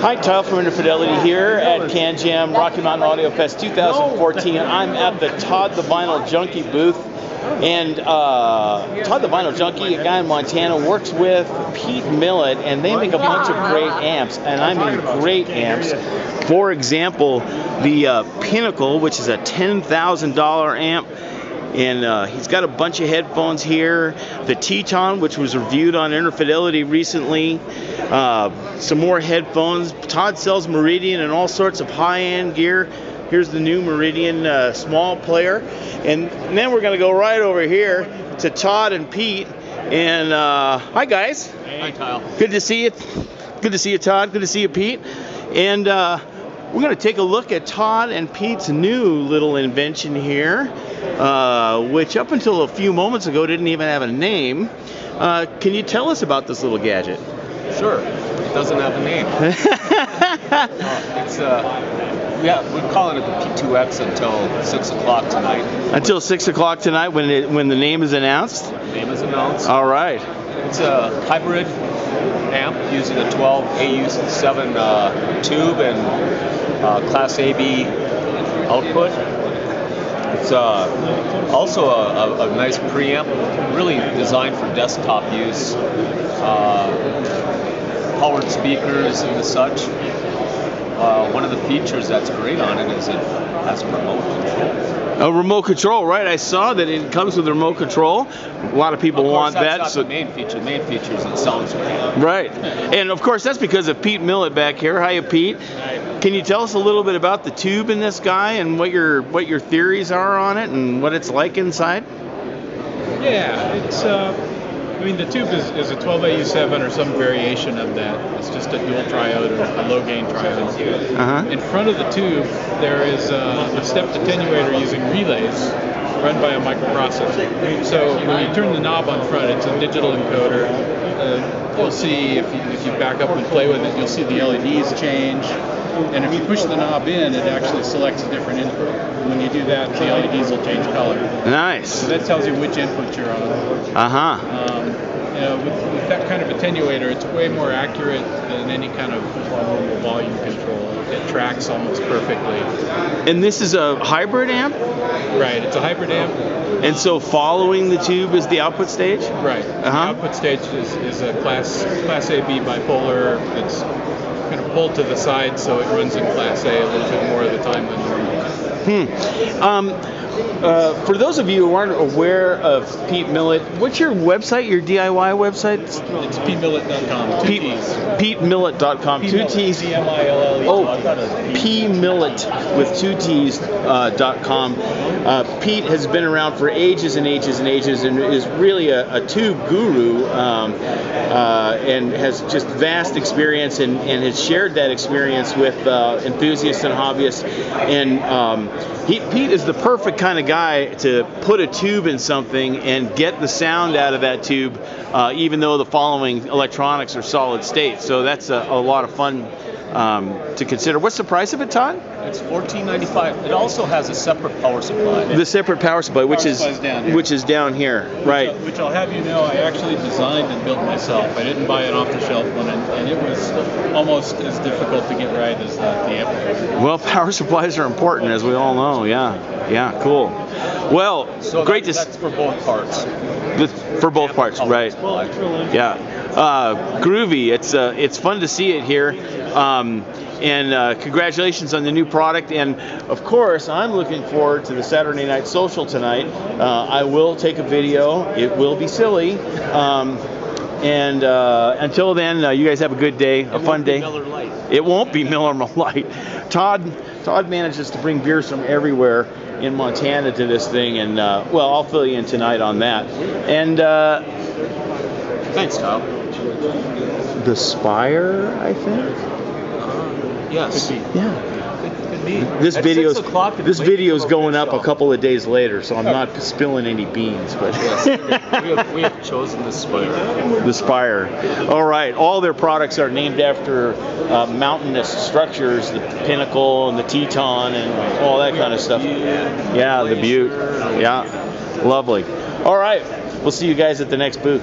Hi, Kyle from Infidelity here at CanJam Rocky Mountain Audio Fest 2014. I'm at the Todd the Vinyl Junkie booth. And Todd the Vinyl Junkie, a guy in Montana, works with Pete Millett, and they make a bunch of great amps. And I mean great amps. For example, the Pinnacle, which is a $10,000 amp. And he's got a bunch of headphones here. The Teton, which was reviewed on Infidelity recently. Some more headphones. Todd sells Meridian and all sorts of high-end gear. Here's the new Meridian small player. And then we're going to go right over here to Todd and Pete. And hi, guys. Hey. Hi, Kyle. Good to see you. Good to see you, Todd. Good to see you, Pete. And we're going to take a look at Todd and Pete's new little invention here, which up until a few moments ago didn't even have a name. Can you tell us about this little gadget? Sure. It doesn't have a name. We're calling it the P2X until 6 o'clock tonight. Until 6 o'clock tonight when the name is announced? The name is announced. All right. It's a hybrid amp using a 12 AU7 tube and Class AB output. It's also a nice preamp, really designed for desktop use. Powered speakers and such. One of the features that's great on it is it has remote control. A remote control, right? I saw that it comes with a remote control. A lot of people want that. That's not the main feature. The main feature is it sounds great. Right. And of course that's because of Pete Millett back here. Hiya, Pete. Hi. Can you tell us a little bit about the tube in this guy and what your theories are on it and what it's like inside? Yeah, it's I mean, the tube is a 12AU7 or some variation of that. It's just a dual triode or a low gain triode. In front of the tube, there is a stepped attenuator using relays run by a microprocessor. So when you turn the knob on front, it's a digital encoder. You'll see, if you back up and play with it, you'll see the LEDs change. And if you push the knob in, it actually selects a different input. And when you do that, the LEDs will change color. Nice. So that tells you which input you're on. With that kind of attenuator, it's way more accurate than any kind of normal volume control. It tracks almost perfectly. And this is a hybrid amp? Right, it's a hybrid amp. And so following the tube is the output stage? Right. The output stage is a Class AB bipolar that's kind of pulled to the side, so it runs in Class A a little bit more of the time than normal. For those of you who aren't aware of Pete Millett, what's your website, your DIY website? It's PeteMillett.com. PeteMillett.com. Two T's. PMILLET. Oh, PMillett with two T's.com. Pete has been around for ages and ages and ages and is really a tube guru and has just vast experience and has shared that experience with enthusiasts and hobbyists. And Pete is the perfect kind of guy to put a tube in something and get the sound out of that tube, even though the following electronics are solid state. So that's a lot of fun to consider. What's the price of it, Todd? It's $14.95. It also has a separate power supply. The separate power supply, which is down here, right? Which I'll have you know, I actually designed and built myself. I didn't buy an off-the-shelf one, and it was almost as difficult to get right as the amplifier. Well, power supplies are important, as we all know. Yeah, cool. Well, so great that's for both parts. For both parts, right? Yeah. Groovy. It's fun to see it here. And congratulations on the new product. And of course, I'm looking forward to the Saturday Night Social tonight. I will take a video. It will be silly. And until then, you guys have a good day, a fun day. Miller Lite. It won't be Miller Lite. Todd manages to bring beers from everywhere in Montana to this thing, and well, I'll fill you in tonight on that. And thanks, Kyle. The Spire, I think. Yes. Yeah. Could be. This video is going up a couple of days later, so I'm not spilling any beans. But yes, we have chosen the Spire. The Spire. All right. All their products are named after mountainous structures, the Pinnacle and the Teton and all that kind of stuff. Yeah, the Butte. Yeah, lovely. All right. We'll see you guys at the next booth.